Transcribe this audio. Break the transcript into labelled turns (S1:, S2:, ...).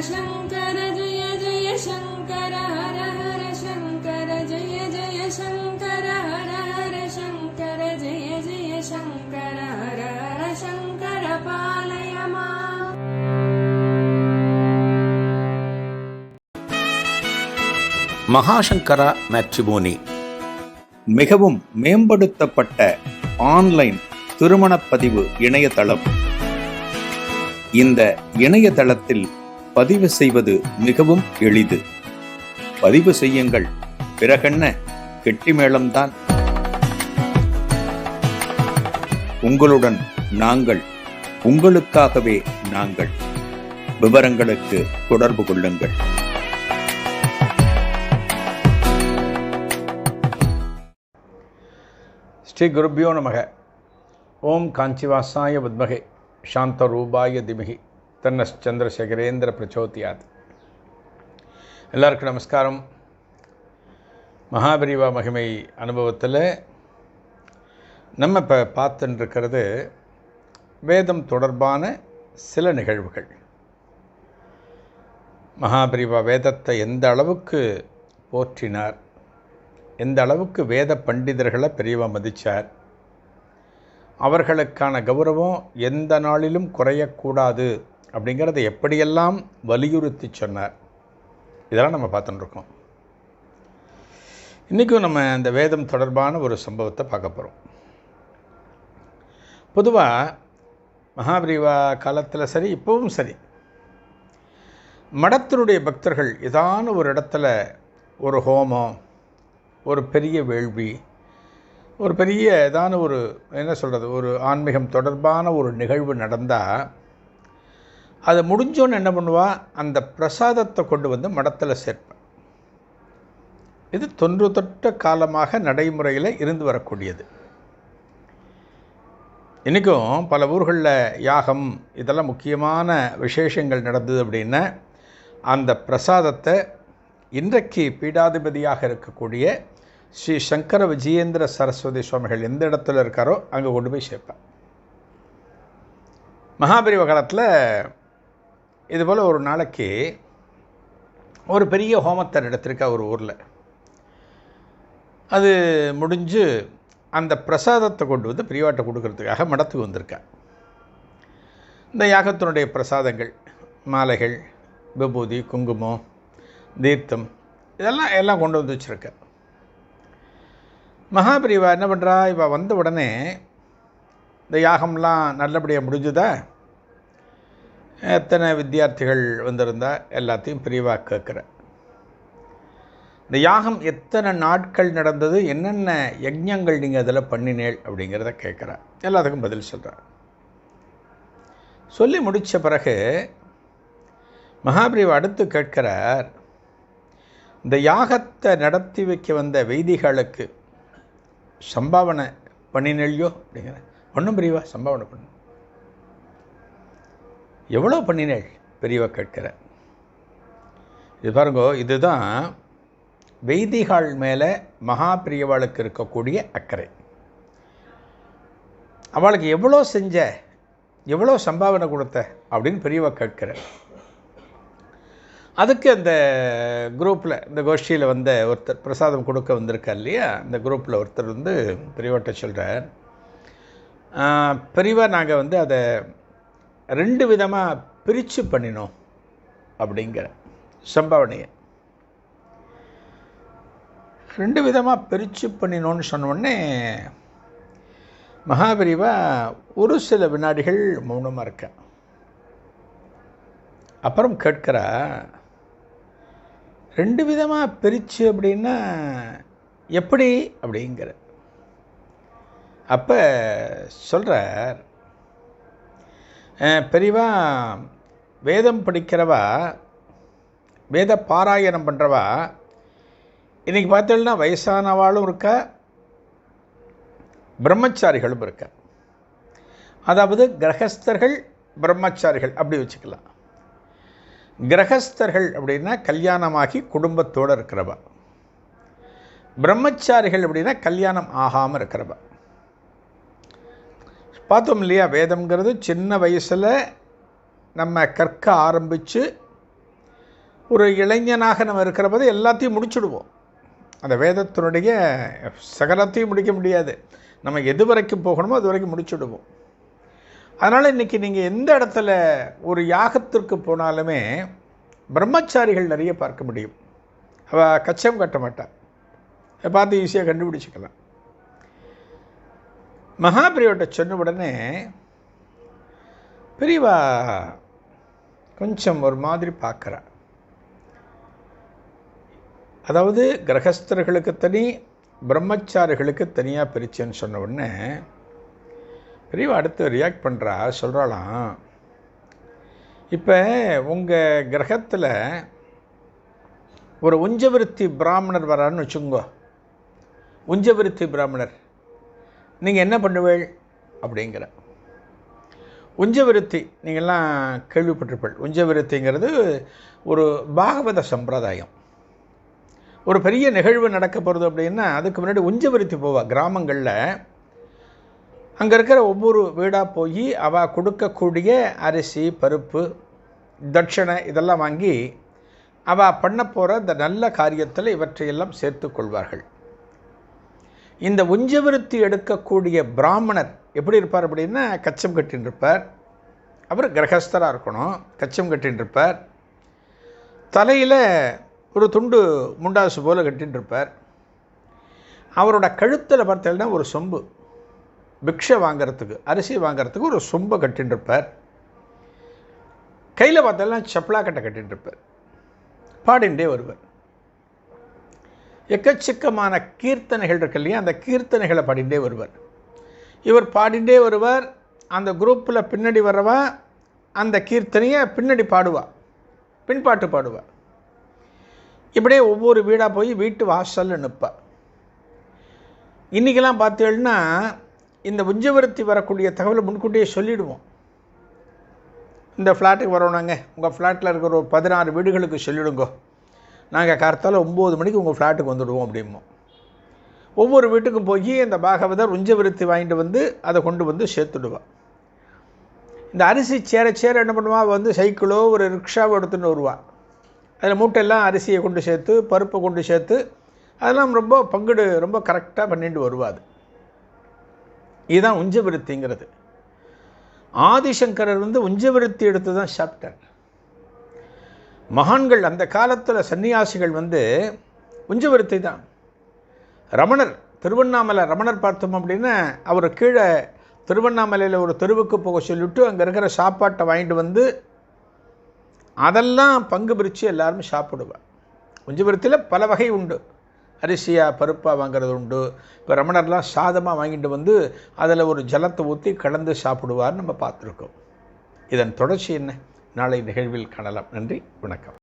S1: शङ्कर जय जय शङ्कर हर हर शङ्कर जय जय शङ्कर हर हर शङ्कर जय जय शङ्कर हर हर शङ्कर पालय माम्.
S2: மகாசங்கரா மேட்ரிமோனி மிகவும் மேம்படுத்தப்பட்ட ஆன்லைன் திருமணப்பதிவு இணையதளம். இந்த இணையதளத்தில் பதிவு செய்வது மிகவும் எளிது. பதிவு செய்யுங்கள், பிறகென்ன கெட்டிமேளம்தான். உங்களுடன் நாங்கள், உங்களுக்காகவே நாங்கள். விவரங்களுக்கு தொடர்பு கொள்ளுங்கள்.
S3: ஸ்ரீ குருபியோ நமக. ஓம் காஞ்சிவாசாய வித்மகே சாந்தரூபாய திமகி தன்னச்சந்திரசேகரேந்திர பிரச்சோதியாத். எல்லாருக்கும் நமஸ்காரம். மகாபரிவா மகிமை அனுபவத்தில் நம்ம இப்போ பார்த்துட்டுருக்கிறது வேதம் தொடர்பான சில நிகழ்வுகள். மகாபரிவா வேதத்தை எந்த அளவுக்கு போற்றினார், எந்த அளவுக்கு வேத பண்டிதர்களை பெரியவா மதித்தார், அவர்களுக்கான கௌரவம் எந்த நாளிலும் குறையக்கூடாது அப்படிங்கிறத எப்படியெல்லாம் வலியுறுத்தி சொன்னார், இதெல்லாம் நம்ம பார்த்துட்டுருக்கோம். இன்றைக்கும் நம்ம இந்த வேதம் தொடர்பான ஒரு சம்பவத்தை பார்க்க போகிறோம். பொதுவாக மகாபரிவா காலத்தில் சரி, இப்போவும் சரி, மடத்தினுடைய பக்தர்கள் ஏதான ஒரு இடத்துல ஒரு ஹோமம், ஒரு பெரிய வேள்வி, ஒரு பெரிய ஏதான ஒரு என்ன சொல்கிறது, ஒரு ஆன்மீகம் தொடர்பான ஒரு நிகழ்வு நடந்தால் அது முடிஞ்சோன்னு என்ன பண்ணுவா, அந்த பிரசாதத்தை கொண்டு வந்து மடத்தில் சேர்ப்பேன். இது தொன்று தொட்ட காலமாக நடைமுறையில் இருந்து வரக்கூடியது. இன்றைக்கும் பல ஊர்களில் யாகம் இதெல்லாம் முக்கியமான விசேஷங்கள் நடந்தது அப்படின்னா அந்த பிரசாதத்தை இன்றைக்கு பீடாதிபதியாக இருக்கக்கூடிய ஸ்ரீ சங்கர விஜயேந்திர சரஸ்வதி சுவாமிகள் எந்த இடத்துல இருக்காரோ அங்கே கொண்டு போய் சேர்ப்பேன். மகாபரிவ காலத்தில் இதுபோல் ஒரு நாளைக்கு ஒரு பெரிய ஹோமத்தை நடத்திருக்கா ஒரு ஊரில். அது முடிஞ்சு அந்த பிரசாதத்தை கொண்டு வந்து பெரியவாட்டை கொடுக்கறதுக்காக மடத்துக்கு வந்திருக்கா. இந்த யாகத்தினுடைய பிரசாதங்கள், மாலைகள், விபூதி, குங்குமம், தீர்த்தம் இதெல்லாம் கொண்டு வந்து வச்சுருக்க. மகாபரிவா என்ன பண்ணுறா, இவள் வந்த உடனே இந்த யாகம்லாம் நல்லபடியாக முடிஞ்சுதா, எத்தனை வித்தியார்த்திகள் வந்திருந்தா எல்லாத்தையும் பெரியவா கேட்குற. இந்த யாகம் எத்தனை நாட்கள் நடந்தது, என்னென்ன யஜ்ஞங்கள் நீங்கள் அதில் பண்ணினேள் அப்படிங்கிறத கேட்குறா. எல்லாத்துக்கும் பதில் சொல்கிறார். சொல்லி முடித்த பிறகு மகாபரிவா அடுத்து கேட்கிறார், இந்த யாகத்தை நடத்தி வைக்க வந்த வைதிகளுக்கு சம்பாவனை பண்ணினேளியோ அப்படிங்கிற. ஒன்றும் பெரியவா சம்பாவனை பண்ண. எவ்வளோ பண்ணினேள் பெரியவா கேட்கிறார். இது பாருங்கோ, இதுதான் வைதிகாள் மேலே மகாபிரியவாளுக்கு இருக்கக்கூடிய அக்கறை. அவளுக்கு எவ்வளோ செஞ்ச, எவ்வளோ சம்பாவனை கொடுத்த அப்படின்னு பெரியவா கேட்கிறார். அதுக்கு அந்த குரூப்பில், இந்த கோஷ்டியில் வந்த ஒருத்தர் பிரசாதம் கொடுக்க வந்திருக்கா இல்லையா, அந்த குரூப்பில் ஒருத்தர் வந்து பெரியவாட்ட சொல்கிறார், பெரியவா நாங்கள் வந்து அதை 2 விதமாக பிரித்து பண்ணினோம் அப்படிங்கிற சம்பாவனையை. 2 விதமாக பிரித்து பண்ணினோன்னு சொன்னோடனே மகாபரிவா ஒரு சில வினாடிகள் மௌனமாக இருக்க. அப்புறம் கேட்கிறா, 2 விதமாக பிரித்து அப்படின்னா எப்படி அப்படிங்கிற. அப்போ சொல்கிறார், பெரியவா வேதம் படிக்கிறவா, வேத பாராயணம் பண்ணுறவா இன்றைக்கி பார்த்தோம்னா வயசானவாளும் இருக்கா, பிரம்மச்சாரிகளும் இருக்கா. அதாவது கிரகஸ்தர்கள், பிரம்மச்சாரிகள் அப்படி வச்சுக்கலாம். கிரகஸ்தர்கள் அப்படின்னா கல்யாணமாகி குடும்பத்தோடு இருக்கிறவா, பிரம்மச்சாரிகள் அப்படின்னா கல்யாணம் ஆகாமல் இருக்கிறவா. பார்த்தோம் இல்லையா, வேதம்ங்கிறது சின்ன வயசில் நம்ம கற்க ஆரம்பித்து ஒரு இளைஞனாக நம்ம இருக்கிற போது எல்லாத்தையும் முடிச்சுடுவோம். அந்த வேதத்தினுடைய சகலத்தையும் முடிக்க முடியாது. நம்ம எது வரைக்கும் போகணுமோ அது வரைக்கும் முடிச்சுடுவோம். அதனால் இன்றைக்கி நீங்கள் எந்த இடத்துல ஒரு யாகத்திற்கு போனாலுமே பிரம்மச்சாரிகள் நிறைய பார்க்க முடியும். அவள் கச்சம் கட்ட மாட்டாள், பார்த்து ஈஸியாக கண்டுபிடிச்சிக்கலாம். மகாபிரியோட்ட சொன்ன உடனே பெரியவா கொஞ்சம் ஒரு மாதிரி பார்க்குறா. அதாவது கிரகஸ்தர்களுக்கு தனி, பிரம்மச்சாரிகளுக்கு தனியாக பிரிச்சுன்னு சொன்ன உடனே பெரியவா அடுத்து ரியாக்ட் பண்ணுறா. சொல்கிறாளாம், இப்போ உங்கள் கிரகத்தில் ஒரு உஞ்சவிருத்தி பிராமணர் வரான்னு வச்சுக்கோங்க. உஞ்சவிருத்தி பிராமணர் நீங்கள் என்ன பண்ணுவீள் அப்படிங்கிற. உஞ்சவிருத்தி நீங்கள்லாம் கேள்விப்பட்டிருப்பீள். உஞ்சவிருத்திங்கிறது ஒரு பாகவத சம்பிரதாயம். ஒரு பெரிய நிகழ்வு நடக்க போகிறது அப்படின்னா அதுக்கு முன்னாடி உஞ்சவிருத்தி போவா. கிராமங்களில் அங்கே இருக்கிற ஒவ்வொரு வீடாக போய் அவள் கொடுக்கக்கூடிய அரிசி, பருப்பு, தட்சணை இதெல்லாம் வாங்கி அவள் பண்ண போகிற இந்த நல்ல காரியத்தில் இவற்றையெல்லாம் சேர்த்து கொள்வார்கள். இந்த உஞ்சவிருத்தி எடுக்கக்கூடிய பிராமணர் எப்படி இருப்பார் அப்படின்னா கச்சம் கட்டின்னு இருப்பார். அவர் கிரகஸ்தராக இருக்கணும், கச்சம் கட்டின்னு இருப்பார். தலையில் ஒரு துண்டு முண்டாசு போல் கட்டின்னு இருப்பார். அவரோட கழுத்தில் பார்த்தீங்கன்னா ஒரு சொம்பு, பிக்ஷை வாங்கிறதுக்கு, அரிசி வாங்கிறதுக்கு ஒரு சொம்பை கட்டின்னு இருப்பார். கையில் பார்த்தீங்கன்னா சப்பலா கட்டை கட்டின்னு இருப்பார். பாடிண்டே வருவார். எக்கச்சக்கமான கீர்த்தனைகள் இருக்கு இல்லையா, அந்த கீர்த்தனைகளை பாடிண்டே வருவார். இவர் பாடிண்டே வருவார். அந்த குரூப்பில் பின்னாடி வரவா அந்த கீர்த்தனையை பின்னாடி பாடுவா, பின்பாட்டு பாடுவா. இப்படியே ஒவ்வொரு வீடாக போய் வீட்டு வாசலில் நிற்பா. இன்றைக்கெல்லாம் பார்த்தீங்கன்னா இந்த உஞ்சவிருத்தி வரக்கூடிய தகவலை முன்கூட்டியே சொல்லிவிடுவோம். இந்த ஃப்ளாட்டுக்கு வரோனாங்க, உங்கள் ஃப்ளாட்டில் இருக்கிற ஒரு 16 வீடுகளுக்கு சொல்லிவிடுங்கோ, நாங்கள் கார்த்தால 9 மணிக்கு உங்கள் ஃப்ளாட்டுக்கு வந்துடுவோம் அப்படிம்போம். ஒவ்வொரு வீட்டுக்கும் போய் இந்த பாகவதர் உஞ்சவிருத்தி வாங்கிட்டு வந்து அதை கொண்டு வந்து சேர்த்துடுவாள். இந்த அரிசி சேர என்ன பண்ணுவா, வந்து சைக்கிளோ ஒரு ரிக்ஷாவோ எடுத்துன்னு வருவாள். அதில் மூட்டையெல்லாம் அரிசியை கொண்டு சேர்த்து, பருப்பை கொண்டு சேர்த்து, அதெல்லாம் ரொம்ப பங்குடு ரொம்ப கரெக்டாக பண்ணிட்டு வருவாது. இதுதான் உஞ்சவிருத்திங்கிறது. ஆதிசங்கரர் வந்து உஞ்சவிருத்தி எடுத்து தான் சாப்பிட்டார். மகான்கள் அந்த காலத்தில் சன்னியாசிகள் வந்து உஞ்சவிருத்தி தான். ரமணர், திருவண்ணாமலை ரமணர் பார்த்தோம் அப்படின்னா அவர் கீழே திருவண்ணாமலையில் ஒரு தெருவுக்கு போக சொல்லிவிட்டு அங்கே இருக்கிற சாப்பாட்டை வாங்கிட்டு வந்து அதெல்லாம் பங்கு பிரித்து எல்லாருமே சாப்பிடுவார். உஞ்சவிருத்தியில் பல வகை உண்டு. அரிசியாக பருப்பாக வாங்கிறது உண்டு. இப்போ ரமணர்லாம் சாதமாக வாங்கிட்டு வந்து அதில் ஒரு ஜலத்தை ஊற்றி கலந்து சாப்பிடுவார்னு நம்ம பார்த்துருக்கோம். இதன் தொடர்ச்சி என்ன, நாளை நிகழ்வில் காணலாம். நன்றி, வணக்கம்.